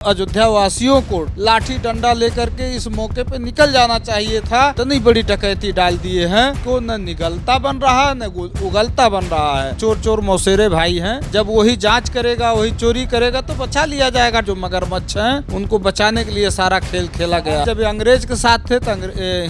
अयोध्या वासियों को लाठी डंडा लेकर के इस मौके पे निकल जाना चाहिए था। इतनी बड़ी डकैती डाल दिए हैं को न निगलता बन रहा है न उगलता बन रहा है। चोर चोर मौसेरे भाई हैं, जब वही जांच करेगा वही चोरी करेगा तो बचा लिया जाएगा। जो मगरमच्छ हैं उनको बचाने के लिए सारा खेल खेला गया। जब अंग्रेज के साथ थे तो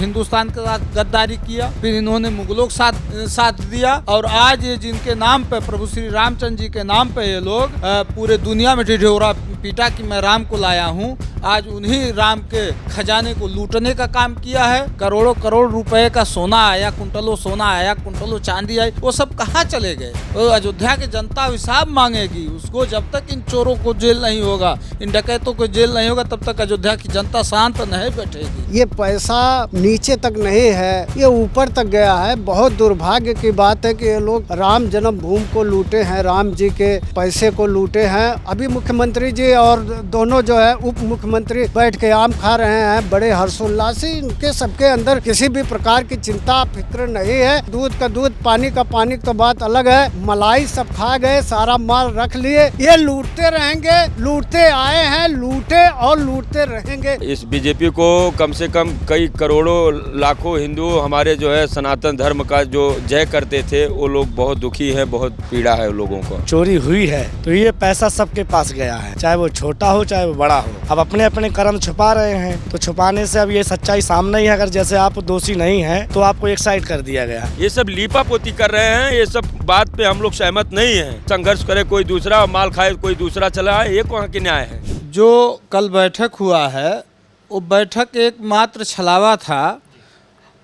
हिंदुस्तान के साथ गद्दारी किया, फिर इन्होंने मुगलों के साथ दिया और आज ये जिनके नाम पे प्रभु श्री रामचंद्र जी के नाम पे ये लोग पूरे दुनिया में ढिढोरा पीटा कि मैं राम को लाया हूँ, आज उन्हीं राम के खजाने को लूटने का काम किया है। करोड़ों करोड़ रुपए का सोना आया, कुंटलों सोना आया, कुंटलों चांदी आई, वो सब कहाँ चले गए? तो अयोध्या की जनता हिसाब मांगेगी उसको। जब तक इन चोरों को जेल नहीं होगा, इन डकैतों को जेल नहीं होगा, तब तक अयोध्या की जनता शांत नहीं बैठेगी। ये पैसा नीचे तक नहीं है, ये ऊपर तक गया है। बहुत दुर्भाग्य की बात है कि ये लोग राम जन्मभूमि को लूटे हैं, राम जी के पैसे को लूटे हैं। अभी मुख्यमंत्री जी और दोनों जो है उप मुख्यमंत्री बैठ के आम खा रहे हैं बड़े हर्षोल्लास से। इनके सबके अंदर किसी भी प्रकार की चिंता फिक्र नहीं है। दूध का दूध, पानी का पानी तो बात अलग है। मलाई सब खा गए, सारा माल रख लिए। ये लूटते रहेंगे, लूटते आए हैं, लूटे और लूटते रहेंगे। इस बीजेपी को कम से कम कई करोड़ों लाखों हिंदू हमारे जो है सनातन धर्म का जो जय करते थे, वो लोग बहुत दुखी है, बहुत पीड़ा है लोगों को। चोरी हुई है तो ये पैसा सबके पास गया है, चाहे वो छोटा हो चाहे वो बड़ा हो। अब अपने अपने कर्म छुपा रहे हैं, तो छुपाने से अब ये सच्चाई सामने ही है। अगर जैसे आप दोषी नहीं हैं तो आपको एक साइड कर दिया गया। ये सब लीपापोती कर रहे हैं, ये सब बात पे हम लोग सहमत नहीं है। संघर्ष करे कोई दूसरा, माल खाए कोई दूसरा चला है, ये कहाँ की न्याय है? जो कल बैठक हुआ है वो बैठक एकमात्र छलावा था।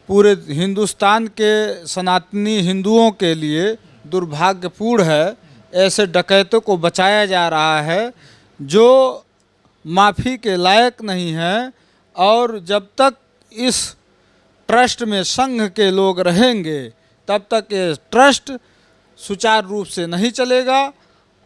पूरे हिंदुस्तान के सनातनी हिंदुओं के लिए दुर्भाग्यपूर्ण है, ऐसे डकैतों को बचाया जा रहा है जो माफ़ी के लायक नहीं है। और जब तक इस ट्रस्ट में संघ के लोग रहेंगे तब तक ये ट्रस्ट सुचारू रूप से नहीं चलेगा।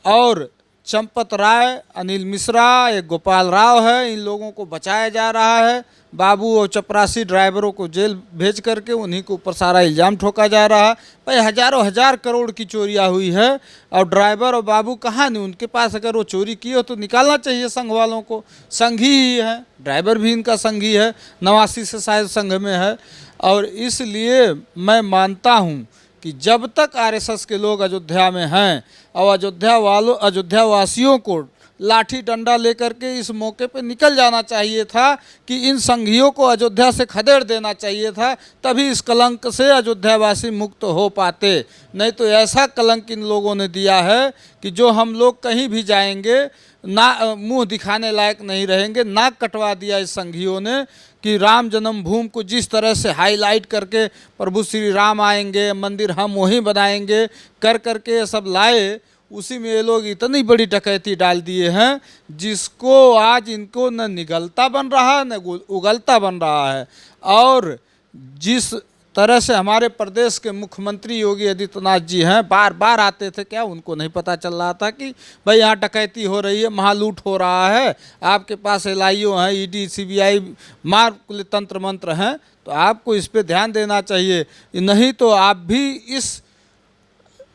और चंपत राय, अनिल मिश्रा, एक गोपाल राव है, इन लोगों को बचाया जा रहा है। बाबू और चपरासी ड्राइवरों को जेल भेज करके उन्हीं के ऊपर सारा इल्ज़ाम ठोका जा रहा है। भाई हजारों हजार करोड़ की चोरियां हुई है और ड्राइवर और बाबू कहाँ नहीं? उनके पास अगर वो चोरी की हो तो निकालना चाहिए संघ वालों को। संघी ही है, ड्राइवर भी इनका संघी है, 89 से शायद संघ में है। और इसलिए मैं मानता हूँ कि जब तक आरएसएस के लोग अयोध्या में हैं और अयोध्या वासियों को लाठी डंडा लेकर के इस मौके पे निकल जाना चाहिए था कि इन संघियों को अयोध्या से खदेड़ देना चाहिए था, तभी इस कलंक से अयोध्यावासी मुक्त हो पाते। नहीं तो ऐसा कलंक इन लोगों ने दिया है कि जो हम लोग कहीं भी जाएंगे ना मुंह दिखाने लायक नहीं रहेंगे। नाक कटवा दिया इस संघियों ने कि राम जन्मभूमि को जिस तरह से हाईलाइट करके प्रभु श्री राम आएंगे, मंदिर हम वहीं बनाएंगे कर करके ये सब लाए, उसी में ये लोग इतनी बड़ी डकैती डाल दिए हैं जिसको आज इनको न निगलता बन रहा है न उगलता बन रहा है। और जिस तरह से हमारे प्रदेश के मुख्यमंत्री योगी आदित्यनाथ जी हैं, बार बार आते थे, क्या उनको नहीं पता चल रहा था कि भाई यहाँ डकैती हो रही है, महालूट हो रहा है, आपके पास एलआईओ हैं, ईडी सीबीआई मार तंत्र मंत्र हैं, तो आपको इस पे ध्यान देना चाहिए। नहीं तो आप भी इस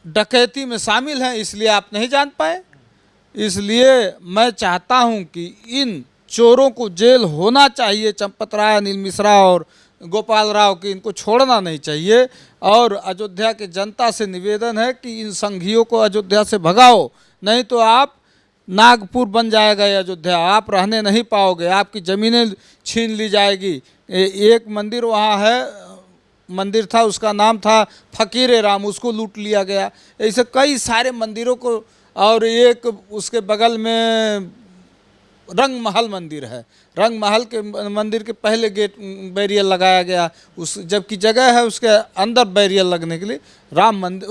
डकैती में शामिल हैं, इसलिए आप नहीं जान पाए। इसलिए मैं चाहता हूं कि इन चोरों को जेल होना चाहिए। चंपत राय, अनिल मिश्रा और गोपाल राव की इनको छोड़ना नहीं चाहिए। और अयोध्या की जनता से निवेदन है कि इन संघियों को अयोध्या से भगाओ, नहीं तो आप नागपुर बन जाएगा ये अयोध्या, आप रहने नहीं पाओगे, आपकी ज़मीनें छीन ली जाएगी। एक मंदिर वहाँ है, मंदिर था उसका नाम था फकीर राम, उसको लूट लिया गया। ऐसे कई सारे मंदिरों को। और एक उसके बगल में रंग महल मंदिर है, रंग महल के मंदिर के पहले गेट बैरियर लगाया गया, उस जबकि जगह है उसके अंदर बैरियर लगने के लिए। राम मंदिर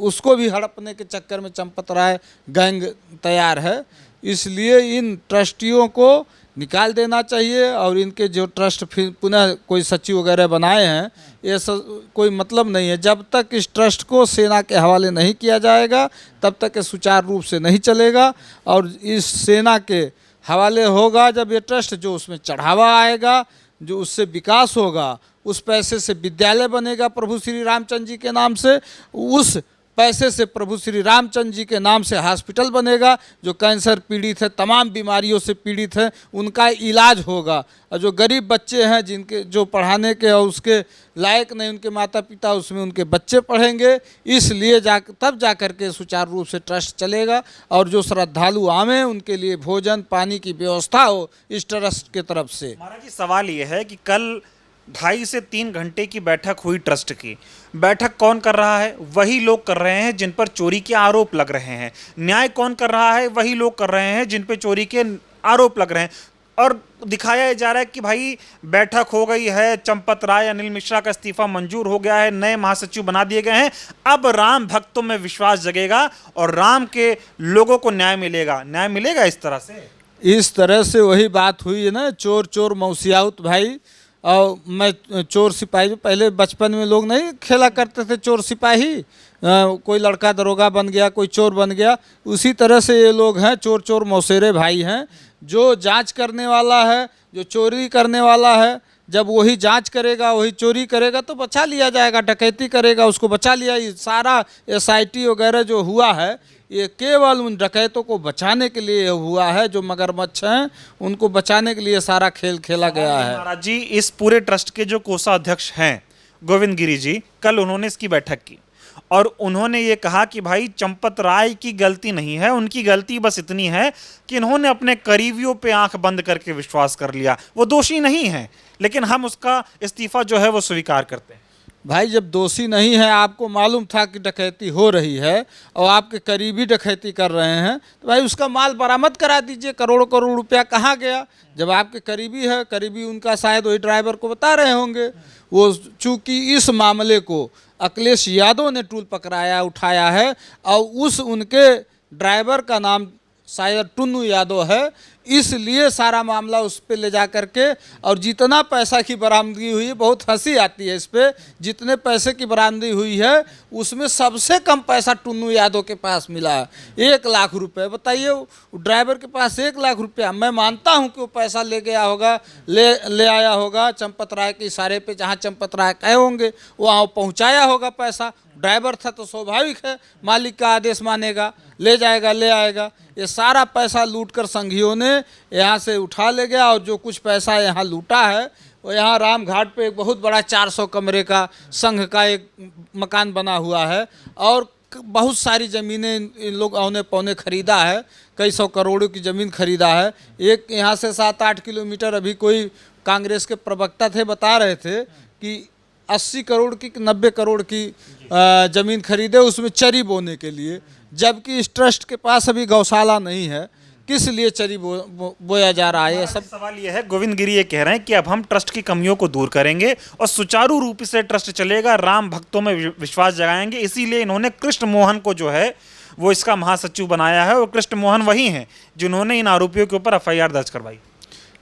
उसको भी हड़पने के चक्कर में चंपत राय गैंग तैयार है। इसलिए इन ट्रस्टियों को निकाल देना चाहिए और इनके जो ट्रस्ट फिर पुनः कोई सचिव वगैरह बनाए हैं, ये सब कोई मतलब नहीं है। जब तक इस ट्रस्ट को सेना के हवाले नहीं किया जाएगा तब तक ये सुचारू रूप से नहीं चलेगा। और इस सेना के हवाले होगा जब ये ट्रस्ट, जो उसमें चढ़ावा आएगा, जो उससे विकास होगा, उस पैसे से विद्यालय बनेगा प्रभु श्री रामचंद्र जी के नाम से, उस पैसे से प्रभु श्री रामचंद्र जी के नाम से हॉस्पिटल बनेगा, जो कैंसर पीड़ित है, तमाम बीमारियों से पीड़ित है, उनका इलाज होगा। और जो गरीब बच्चे हैं जिनके जो पढ़ाने के और उसके लायक नहीं उनके माता पिता, उसमें उनके बच्चे पढ़ेंगे। इसलिए तब जा कर के सुचारू रूप से ट्रस्ट चलेगा और जो श्रद्धालु आवें उनके लिए भोजन पानी की व्यवस्था हो इस ट्रस्ट के तरफ से। महाराज जी, सवाल ये है कि कल 2.5 से 3 घंटे की बैठक हुई ट्रस्ट की। बैठक कौन कर रहा है? वही लोग कर रहे हैं जिन पर चोरी के आरोप लग रहे हैं। न्याय कौन कर रहा है? वही लोग कर रहे हैं जिन पर चोरी के आरोप लग रहे हैं। और दिखाया जा रहा है कि भाई बैठक हो गई है, चंपत राय अनिल मिश्रा का इस्तीफा मंजूर हो गया है, नए महासचिव बना दिए गए हैं, अब राम भक्तों में विश्वास जगेगा और राम के लोगों को न्याय मिलेगा। न्याय मिलेगा इस तरह से? इस तरह से वही बात हुई है ना, चोर चोर मौसियाउत भाई। और मैं चोर सिपाही, पहले बचपन में लोग नहीं खेला करते थे चोर सिपाही, कोई लड़का दरोगा बन गया, कोई चोर बन गया, उसी तरह से ये लोग हैं, चोर चोर मौसेरे भाई हैं। जो जांच करने वाला है, जो चोरी करने वाला है, जब वही जांच करेगा, वही चोरी करेगा तो बचा लिया जाएगा, डकैती करेगा उसको बचा लिया। ये सारा SIT वगैरह जो हुआ है ये केवल उन डकैतों को बचाने के लिए हुआ है, जो मगरमच्छ हैं उनको बचाने के लिए सारा खेल खेला गया है। महाराज जी, इस पूरे ट्रस्ट के जो कोषाध्यक्ष हैं गोविंद गिरी जी, कल उन्होंने इसकी बैठक की और उन्होंने ये कहा कि भाई चंपत राय की गलती नहीं है, उनकी गलती बस इतनी है कि इन्होंने अपने करीबियों पे आंख बंद करके विश्वास कर लिया। वो दोषी नहीं है, लेकिन हम उसका इस्तीफा जो है वो स्वीकार करते हैं। भाई जब दोषी नहीं है, आपको मालूम था कि डकैती हो रही है और आपके करीबी डकैती कर रहे हैं, तो भाई उसका माल बरामद करा दीजिए। करोड़ करोड़ रुपया कहाँ गया? जब आपके करीबी है, करीबी उनका शायद वही ड्राइवर को बता रहे होंगे। वो चूँकि इस मामले को अखिलेश यादव ने टूल पकड़ाया उठाया है और उनके ड्राइवर का नाम शायद टुन्नू यादव है, इसलिए सारा मामला उस पर ले जा करके, और जितना पैसा की बरामदगी हुई है, बहुत हंसी आती है इस पर, जितने पैसे की बरामदगी हुई है उसमें सबसे कम पैसा टुन्नू यादव के पास मिला है, 1 लाख रुपए। बताइए, ड्राइवर के पास 1 लाख रुपया। मैं मानता हूं कि वो पैसा ले गया होगा, ले आया होगा चंपत राय के इशारे पे, जहां चंपत राय कहे होंगे वहाँ पहुँचाया होगा पैसा। ड्राइवर था तो स्वाभाविक है मालिक का आदेश मानेगा, ले जाएगा ले आएगा। ये सारा पैसा लूटकर संघियों ने यहाँ से उठा ले गया और जो कुछ पैसा यहाँ लूटा है वो यहाँ राम घाट पे एक बहुत बड़ा 400 कमरे का संघ का एक मकान बना हुआ है और बहुत सारी ज़मीनें इन लोग औने पौने खरीदा है, कई 100 करोड़ों की ज़मीन खरीदा है। एक यहाँ से 7-8 किलोमीटर अभी कोई कांग्रेस के प्रवक्ता थे बता रहे थे कि 80 करोड़ की 90 करोड़ की ज़मीन खरीदे उसमें चरी बोने के लिए, जबकि इस ट्रस्ट के पास अभी गौशाला नहीं है। किस लिए चरी बोया जा रहा है? सब सवाल ये है, गोविंद गिरी ये कह रहे हैं कि अब हम ट्रस्ट की कमियों को दूर करेंगे और सुचारू रूप से ट्रस्ट चलेगा, राम भक्तों में विश्वास जगाएंगे। इसीलिए इन्होंने कृष्ण मोहन को जो है वो इसका महासचिव बनाया है और कृष्ण मोहन वही हैं जिन्होंने इन आरोपियों के ऊपर FIR दर्ज करवाई।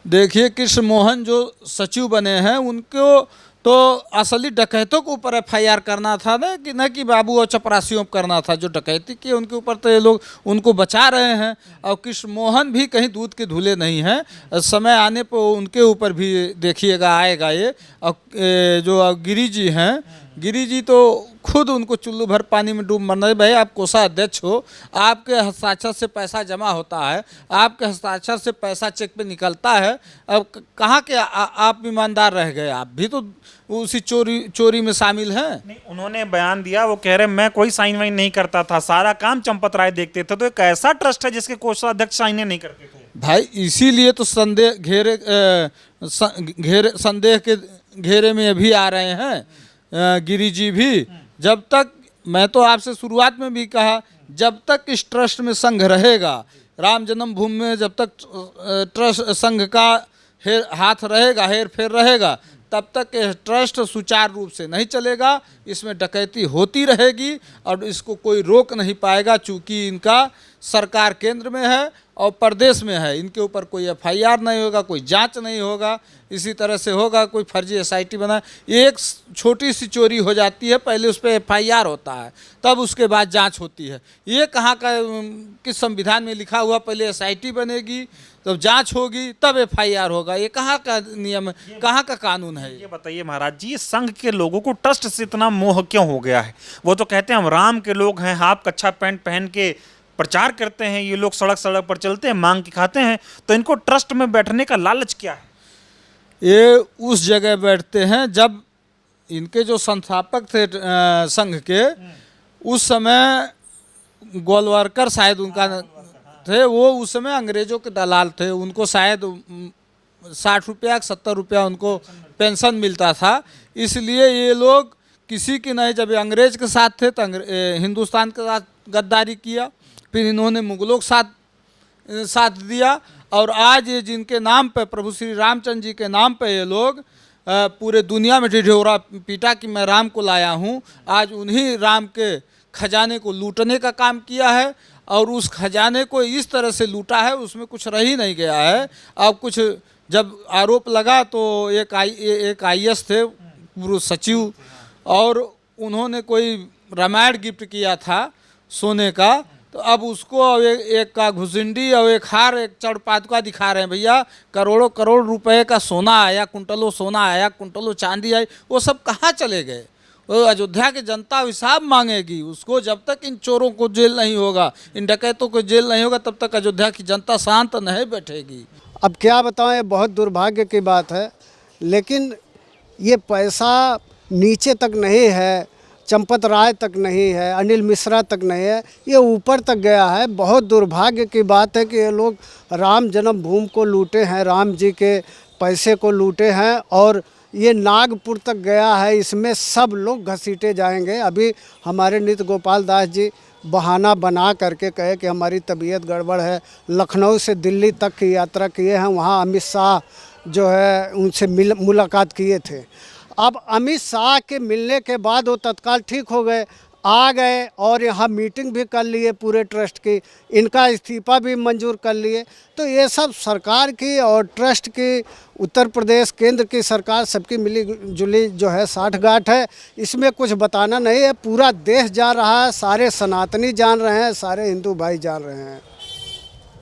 देखिए, कृष्ण मोहन जो सचिव बने हैं उनको तो असली डकैतों के ऊपर FIR करना था न कि बाबू और चपरासियों पर करना था। जो डकैती की उनके ऊपर तो ये लोग उनको बचा रहे हैं और कृष्ण मोहन भी कहीं दूध के धुले नहीं हैं। समय आने पर उनके ऊपर भी देखिएगा आएगा ये। और जो गिरी जी हैं, गिरी जी तो खुद उनको चुल्लू भर पानी में डूब मरना है। भाई आप कोषाध्यक्ष हो, आपके हस्ताक्षर से पैसा जमा होता है, आपके हस्ताक्षर से पैसा चेक पे निकलता है। अब कहाँ के आप ईमानदार रह गए? आप भी तो उसी चोरी में शामिल हैं। नहीं, उन्होंने बयान दिया, वो कह रहे मैं कोई साइन वाइन नहीं करता था, सारा काम चंपत राय देखते थे। तो एक ऐसा ट्रस्ट है जिसके कोषाध्यक्ष साइन नहीं करते थे। भाई इसीलिए तो संदेह के घेरे में अभी आ रहे हैं गिरी जी भी। जब तक, मैं तो आपसे शुरुआत में भी कहा, जब तक इस ट्रस्ट में संघ रहेगा, राम जन्मभूमि में जब तक ट्रस्ट संघ का हाथ रहेगा, हेर फेर रहेगा, तब तक यह ट्रस्ट सुचारू रूप से नहीं चलेगा। इसमें डकैती होती रहेगी और इसको कोई रोक नहीं पाएगा, चूँकि इनका सरकार केंद्र में है और प्रदेश में है, इनके ऊपर कोई एफआईआर नहीं होगा, कोई जांच नहीं होगा। इसी तरह से होगा कोई फर्जी एसआईटी बना, एक छोटी सी चोरी हो जाती है, पहले उस पर एफआईआर होता है, तब उसके बाद जांच होती है। ये कहाँ का किस संविधान में लिखा हुआ पहले एसआईटी बनेगी तब जांच होगी तब एफआईआर होगा? ये कहाँ का नियम है, कहाँ का कानून है? ये बताइए महाराज जी, ये संघ के लोगों को ट्रस्ट से इतना मोह क्यों हो गया है? वो तो कहते हैं हम राम के लोग हैं, हाफ कच्छा पैंट पहन के प्रचार करते हैं, ये लोग सड़क सड़क पर चलते हैं, मांग के खाते हैं, तो इनको ट्रस्ट में बैठने का लालच क्या है? ये उस जगह बैठते हैं जब इनके जो संस्थापक थे संघ के, उस समय गोलवारकर शायद उनका थे, वो उस समय अंग्रेजों के दलाल थे, उनको शायद 60 रुपया 70 रुपया उनको पेंशन मिलता था। इसलिए ये लोग किसी की नहीं, जब ये अंग्रेज के साथ थे तो हिंदुस्तान के साथ गद्दारी किया, फिर इन्होंने मुगलों के साथ दिया, और आज ये जिनके नाम पे प्रभु श्री रामचंद्र जी के नाम पे ये लोग पूरे दुनिया में ढिढोरा पीटा कि मैं राम को लाया हूँ, आज उन्हीं राम के खजाने को लूटने का काम किया है, और उस खजाने को इस तरह से लूटा है उसमें कुछ रह ही नहीं गया है। अब कुछ जब आरोप लगा तो एक IAS थे पूर्व सचिव, और उन्होंने कोई रामायण गिफ्ट किया था सोने का, तो अब उसको एक का घुसुंडी और एक हार, एक चढ़पादुका दिखा रहे हैं। भैया करोड़ों करोड़ रुपए का सोना आया, कुंटलों सोना आया, कुंटलों चांदी आई, वो सब कहाँ चले गए? वो अयोध्या की जनता हिसाब मांगेगी उसको, जब तक इन चोरों को जेल नहीं होगा, इन डकैतों को जेल नहीं होगा, तब तक अयोध्या की जनता शांत नहीं बैठेगी। अब क्या बताएं, ये बहुत दुर्भाग्य की बात है, लेकिन ये पैसा नीचे तक नहीं है, चंपत राय तक नहीं है, अनिल मिश्रा तक नहीं है, ये ऊपर तक गया है। बहुत दुर्भाग्य की बात है कि ये लोग राम जन्मभूमि को लूटे हैं, राम जी के पैसे को लूटे हैं, और ये नागपुर तक गया है। इसमें सब लोग घसीटे जाएंगे। अभी हमारे नित्य गोपाल दास जी बहाना बना करके कहे कि हमारी तबीयत गड़बड़ है, लखनऊ से दिल्ली तक की यात्रा किए हैं, वहाँ अमित शाह जो है उनसे मुलाकात किए थे। अब अमित शाह के मिलने के बाद वो तत्काल ठीक हो गए, आ गए और यहाँ मीटिंग भी कर लिए पूरे ट्रस्ट की, इनका इस्तीफा भी मंजूर कर लिए। तो ये सब सरकार की और ट्रस्ट की, उत्तर प्रदेश केंद्र की सरकार सबकी मिली जुली जो है साठगांठ है। इसमें कुछ बताना नहीं है, पूरा देश जान रहा है, सारे सनातनी जान रहे हैं, सारे हिंदू भाई जान रहे हैं।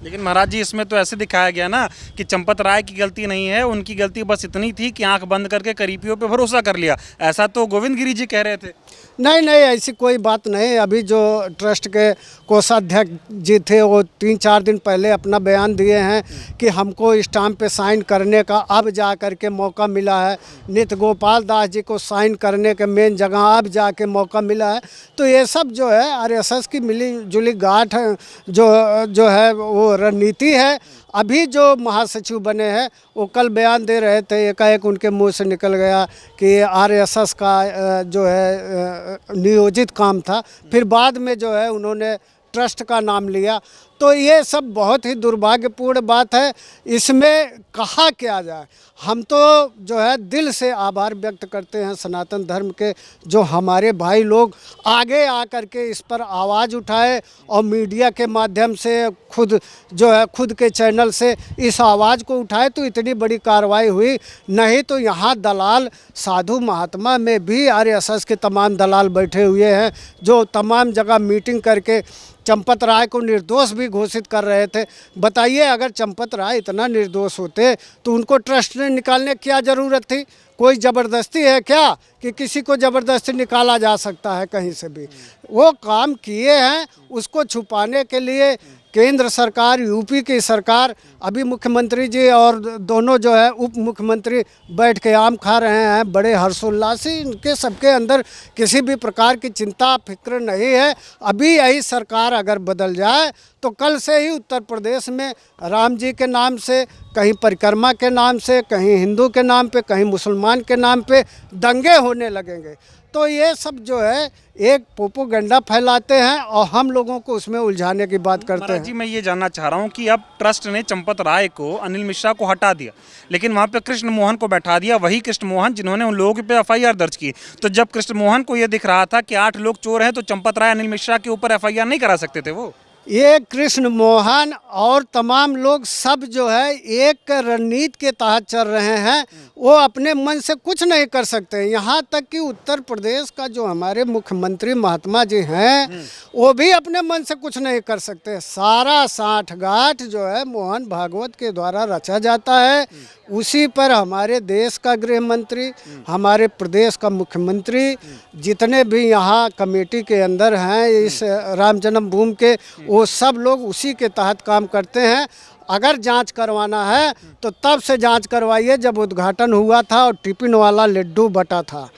लेकिन महाराज जी, इसमें तो ऐसे दिखाया गया ना कि चंपत राय की गलती नहीं है, उनकी गलती बस इतनी थी कि आंख बंद करके करीबियों पे भरोसा कर लिया। ऐसा तो गोविंद गिरी जी कह रहे थे। नहीं, ऐसी कोई बात नहीं। अभी जो ट्रस्ट के कोषाध्यक्ष जी थे वो 3-4 दिन पहले अपना बयान दिए हैं कि हमको स्टाम्प पे साइन करने का अब जा कर के मौका मिला है, नित्य गोपाल दास जी को साइन करने के मेन जगह अब जाके मौका मिला है। तो ये सब जो है RSS की मिली जुली गांठ है, जो है वो रणनीति है। अभी जो महासचिव बने हैं वो कल बयान दे रहे थे, एकाएक उनके मुंह से निकल गया कि RSS का जो है नियोजित काम था, फिर बाद में जो है उन्होंने ट्रस्ट का नाम लिया। तो ये सब बहुत ही दुर्भाग्यपूर्ण बात है, इसमें कहा क्या जाए। हम तो जो है दिल से आभार व्यक्त करते हैं सनातन धर्म के, जो हमारे भाई लोग आगे आकर के इस पर आवाज़ उठाए और मीडिया के माध्यम से खुद के चैनल से इस आवाज़ को उठाए, तो इतनी बड़ी कार्रवाई हुई। नहीं तो यहाँ दलाल साधु महात्मा में भी RSS के तमाम दलाल बैठे हुए हैं, जो तमाम जगह मीटिंग करके चंपत राय को निर्दोष भी घोषित कर रहे थे। बताइए, अगर चंपत राय इतना निर्दोष होते तो उनको ट्रस्ट में निकालने की क्या ज़रूरत थी? कोई ज़बरदस्ती है क्या कि किसी को ज़बरदस्ती निकाला जा सकता है कहीं से भी? वो काम किए हैं, उसको छुपाने के लिए केंद्र सरकार, यूपी की सरकार, अभी मुख्यमंत्री जी और दोनों जो है उप मुख्यमंत्री बैठ के आम खा रहे हैं बड़े हर्षोल्लास से। इनके सबके अंदर किसी भी प्रकार की चिंता फिक्र नहीं है। अभी यही सरकार अगर बदल जाए तो कल से ही उत्तर प्रदेश में राम जी के नाम से, कहीं परिक्रमा के नाम से, कहीं हिंदू के नाम पे, कहीं मुसलमान के नाम पे दंगे होने लगेंगे। तो ये सब जो है एक प्रोपेगेंडा फैलाते हैं और हम लोगों को उसमें उलझाने की बात करते हैं। जी, मैं ये जानना चाह रहा हूँ कि अब ट्रस्ट ने चंपत राय को, अनिल मिश्रा को हटा दिया, लेकिन वहाँ पे कृष्ण मोहन को बैठा दिया, वही कृष्ण मोहन जिन्होंने उन लोगों पे FIR दर्ज की। तो जब कृष्ण मोहन को ये दिख रहा था कि 8 लोग चोर हैं, तो चंपत राय, अनिल मिश्रा के ऊपर FIR नहीं करा सकते थे वो? ये कृष्ण मोहन और तमाम लोग सब जो है एक रणनीति के तहत चल रहे हैं। वो अपने मन से कुछ नहीं कर सकते। यहाँ तक कि उत्तर प्रदेश का जो हमारे मुख्यमंत्री महात्मा जी हैं वो भी अपने मन से कुछ नहीं कर सकते। सारा साठगांठ जो है मोहन भागवत के द्वारा रचा जाता है। उसी पर हमारे देश का गृह मंत्री, हमारे प्रदेश का मुख्यमंत्री, जितने भी यहाँ कमेटी के अंदर हैं इस राम जन्मभूमि के, वो सब लोग उसी के तहत काम करते हैं। अगर जांच करवाना है तो तब से जांच करवाइए जब उद्घाटन हुआ था और टिफिन वाला लड्डू बटा था।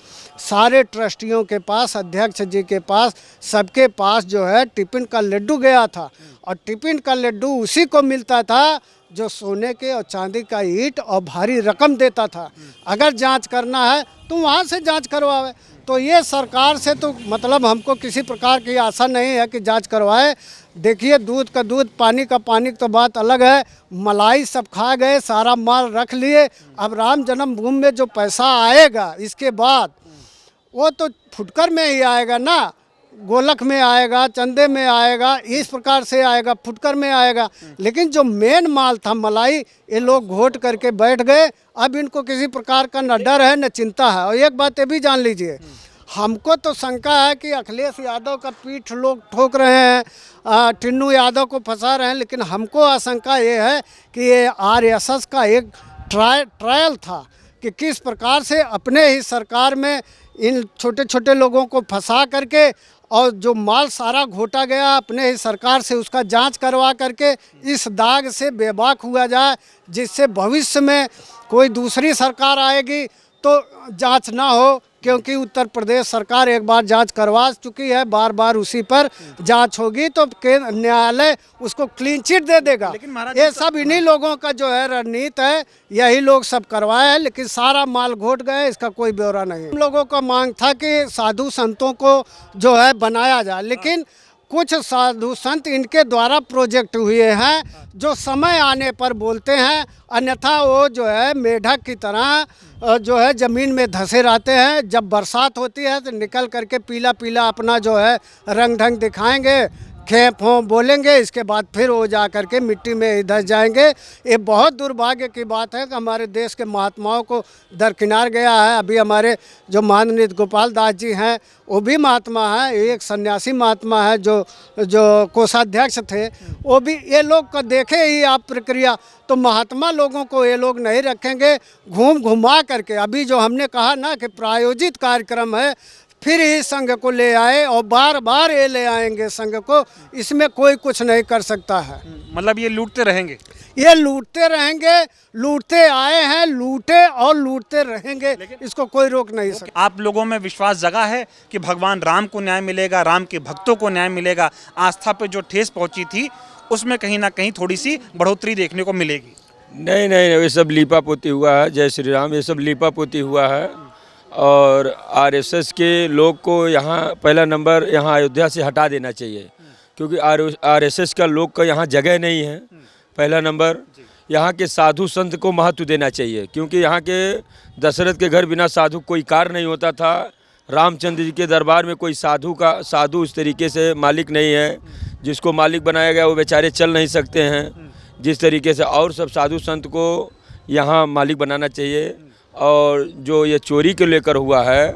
सारे ट्रस्टियों के पास, अध्यक्ष जी के पास, सबके पास जो है टिफिन का लड्डू गया था। और टिफिन का लड्डू उसी को मिलता था जो सोने के और चांदी का ईंट और भारी रकम देता था। अगर जांच करना है तो वहाँ से जांच करवावे। तो ये सरकार से तो मतलब हमको किसी प्रकार की आशा नहीं है कि जांच करवाए। देखिए, दूध का दूध, पानी का पानी तो बात अलग है। मलाई सब खा गए, सारा माल रख लिए। अब राम जन्मभूमि में जो पैसा आएगा इसके बाद वो तो फुटकर में ही आएगा ना, गोलक में आएगा, चंदे में आएगा, इस प्रकार से आएगा, फुटकर में आएगा। लेकिन जो मेन माल था मलाई, ये लोग घोट करके बैठ गए। अब इनको किसी प्रकार का न डर है न चिंता है। और एक बात ये भी जान लीजिए, हमको तो शंका है कि अखिलेश यादव का पीठ लोग ठोक रहे हैं, टिन्नू यादव को फंसा रहे हैं। लेकिन हमको आशंका ये है कि ये आरएसएस का एक ट्रायल था कि किस प्रकार से अपने ही सरकार में इन छोटे छोटे लोगों को फंसा करके और जो माल सारा घोटा गया अपने ही सरकार से, उसका जांच करवा करके इस दाग से बेबाक हुआ जाए, जिससे भविष्य में कोई दूसरी सरकार आएगी तो जांच ना हो। क्योंकि उत्तर प्रदेश सरकार एक बार जांच करवा चुकी है, बार बार उसी पर जांच होगी तो न्यायालय उसको क्लीन चिट दे देगा। ये सब इन्हीं लोगों का जो है रणनीति है, यही लोग सब करवाए हैं। लेकिन सारा माल घोट गए, इसका कोई ब्यौरा नहीं है। हम लोगों का मांग था कि साधु संतों को जो है बनाया जाए, लेकिन कुछ साधु संत इनके द्वारा प्रोजेक्ट हुए हैं जो समय आने पर बोलते हैं, अन्यथा वो जो है मेढक की तरह जो है ज़मीन में धंसे रहते हैं। जब बरसात होती है तो निकल करके पीला पीला अपना जो है रंग ढंग दिखाएंगे, खेप हों बोलेंगे, इसके बाद फिर वो जा करके मिट्टी में धंस जाएंगे। ये बहुत दुर्भाग्य की बात है कि हमारे देश के महात्माओं को दरकिनार गया है। अभी हमारे जो माननीय गोपाल दास जी हैं वो भी महात्मा हैं, एक सन्यासी महात्मा है जो कोषाध्यक्ष थे, वो भी। ये लोग का देखे ही आप प्रक्रिया, तो महात्मा लोगों को ये लोग नहीं रखेंगे घूम घुमा करके। अभी जो हमने कहा ना कि प्रायोजित कार्यक्रम है, फिर ही संघ को ले आए और बार बार ये ले आएंगे संघ को, इसमें कोई कुछ नहीं कर सकता है। मतलब ये लूटते रहेंगे, ये लूटते रहेंगे, लूटते आए हैं, लूटे और लूटते रहेंगे, इसको कोई रोक नहीं सकता। आप लोगों में विश्वास जगा है कि भगवान राम को न्याय मिलेगा, राम के भक्तों को न्याय मिलेगा? आस्था पे जो ठेस पहुंची थी उसमें कहीं ना कहीं थोड़ी सी बढ़ोतरी देखने को मिलेगी? नहीं नहीं, ये सब लीपा पोती हुआ है। जय श्री राम, ये सब लीपा पोती हुआ है। और आरएसएस के लोग को यहाँ पहला नंबर यहाँ अयोध्या से हटा देना चाहिए, क्योंकि आरएसएस का लोग का यहाँ जगह नहीं है। पहला नंबर यहाँ के साधु संत को महत्व देना चाहिए, क्योंकि यहाँ के दशरथ के घर बिना साधु कोई कार्य नहीं होता था। रामचंद्र जी के दरबार में कोई साधु उस तरीके से मालिक नहीं है। जिसको मालिक बनाया गया वो बेचारे चल नहीं सकते हैं जिस तरीके से, और सब साधु संत को यहाँ मालिक बनाना चाहिए। और जो ये चोरी को लेकर हुआ है,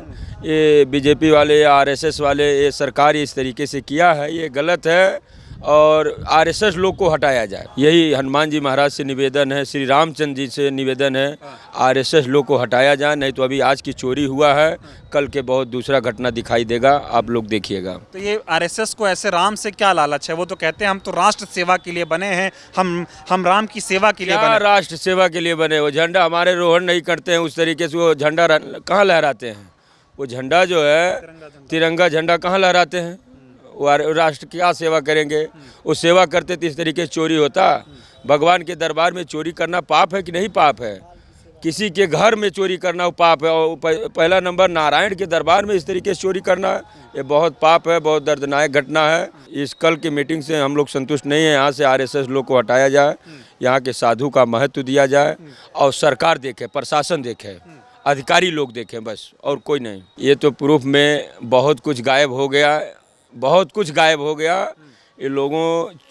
ये बीजेपी वाले या आरएसएस वाले, ये सरकार इस तरीके से किया है, ये गलत है। और आरएसएस लोग को हटाया जाए, यही हनुमान जी महाराज से निवेदन है, श्री रामचंद्र जी से निवेदन है, आरएसएस लोग को हटाया जाए। नहीं तो अभी आज की चोरी हुआ है, कल के बहुत दूसरा घटना दिखाई देगा, आप लोग देखिएगा। तो ये आरएसएस को ऐसे राम से क्या लालच है? वो तो कहते हैं हम तो राष्ट्र सेवा के लिए बने हैं, हम राम की सेवा के लिए बने। राष्ट्र सेवा के लिए बने? वो झंडा हमारे रोहन नहीं करते हैं उस तरीके से, वो झंडा कहाँ लहराते हैं? वो झंडा जो है तिरंगा झंडा कहाँ लहराते हैं? वो राष्ट्र की क्या सेवा करेंगे? वो सेवा करते तो इस तरीके से चोरी होता? भगवान के दरबार में चोरी करना पाप है कि नहीं पाप है? किसी के घर में चोरी करना वो पाप है, और पहला नंबर नारायण के दरबार में इस तरीके से चोरी करना, ये बहुत पाप है, बहुत दर्दनाक घटना है। इस कल की मीटिंग से हम लोग संतुष्ट नहीं हैं। यहाँ से आरएसएस लोग को हटाया जाए, यहाँ के साधु का महत्व दिया जाए, और सरकार देखे, प्रशासन देखे, अधिकारी लोग देखें, बस और कोई नहीं। ये तो प्रूफ में बहुत कुछ गायब हो गया, बहुत कुछ गायब हो गया। ये लोगों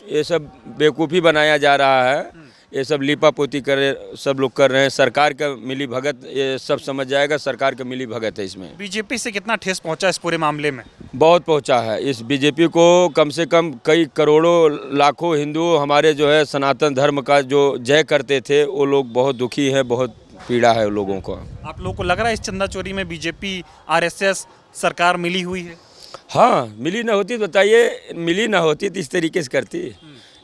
ये सब बेवकूफ़ी बनाया जा रहा है, ये सब लीपा पोती करे सब लोग कर रहे हैं। सरकार का मिली भगत, ये सब समझ जाएगा, सरकार का मिली भगत है इसमें। बीजेपी से कितना ठेस पहुंचा इस पूरे मामले में? बहुत पहुंचा है। इस बीजेपी को कम से कम कई करोड़ों लाखों हिंदू हमारे जो है सनातन धर्म का जो जय करते थे, वो लोग बहुत दुखी हैं, बहुत पीड़ा है लोगों को। आप लोगों को लग रहा है इस चंदा चोरी में बीजेपी, आरएसएस, सरकार मिली हुई है? हाँ, मिली ना होती तो बताइए, मिली ना होती तो इस तरीके से करती।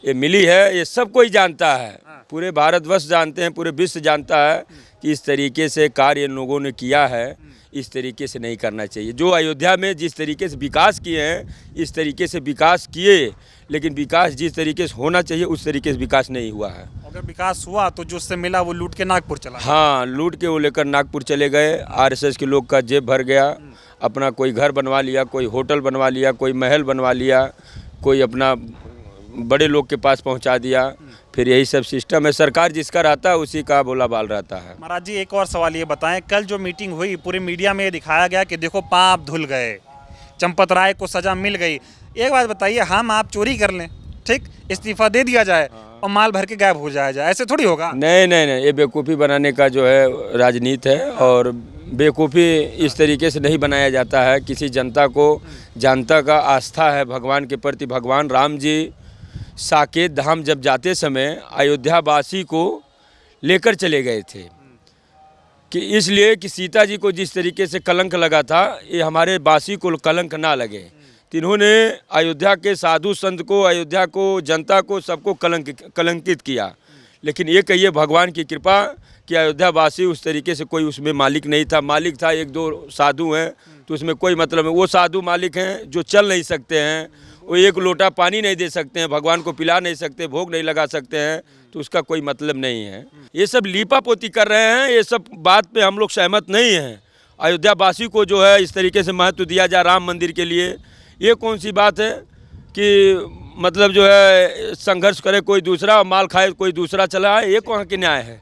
ये मिली है, ये सब कोई जानता है, पूरे भारतवर्ष जानते हैं, पूरे विश्व जानता है कि इस तरीके से कार्य इन लोगों ने किया है, इस तरीके से नहीं करना चाहिए। जो अयोध्या में जिस तरीके से विकास किए हैं, इस तरीके से विकास किए, लेकिन विकास जिस तरीके से होना चाहिए उस तरीके से विकास नहीं हुआ है। अगर विकास हुआ तो जो उससे मिला वो लूट के नागपुर चला गया। हाँ, लूट के वो लेकर नागपुर चले गए। आरएसएस के लोग का जेब भर गया, अपना कोई घर बनवा लिया, कोई होटल बनवा लिया, कोई महल बनवा लिया, कोई अपना बड़े लोग के पास पहुंचा दिया। फिर यही सब सिस्टम है, सरकार जिसका रहता है उसी का बोला बाल रहता है। महाराज जी, एक और सवाल ये बताएं, कल जो मीटिंग हुई पूरे मीडिया में ये दिखाया गया कि देखो पाप धुल गए, चंपत राय को सजा मिल गई। एक बात बताइए, हम आप चोरी कर लें, ठीक, इस्तीफा दे दिया जाए और माल भर के गायब हो जाया जाए, ऐसे थोड़ी होगा? नहीं नहीं नहीं, ये बेवकूफ़ी बनाने का जो है राजनीति है, और बेवकूफ़ी इस तरीके से नहीं बनाया जाता है। किसी जनता को, जनता का आस्था है भगवान के प्रति। भगवान राम जी साकेत धाम जब जाते समय अयोध्या वासी को लेकर चले गए थे, कि इसलिए कि सीता जी को जिस तरीके से कलंक लगा था, ये हमारे वासी को कलंक ना लगे। तो इन्होंने अयोध्या के साधु संत को, अयोध्या को, जनता को, सबको कलंकित किया। लेकिन ये कहिए भगवान की कृपा कि अयोध्या वासी उस तरीके से कोई उसमें मालिक नहीं था। मालिक था एक दो साधु हैं, तो उसमें कोई मतलब नहीं। वो साधु मालिक हैं जो चल नहीं सकते हैं, वो एक लोटा पानी नहीं दे सकते हैं, भगवान को पिला नहीं सकते, भोग नहीं लगा सकते हैं, तो उसका कोई मतलब नहीं है। ये सब लीपा पोती कर रहे हैं, ये सब बात पे हम लोग सहमत नहीं हैं। अयोध्या वासी को जो है इस तरीके से महत्व दिया जाए राम मंदिर के लिए, ये कौन सी बात है कि मतलब जो है संघर्ष करे कोई दूसरा, माल खाए कोई दूसरा चला है, ये कहाँ की न्याय है?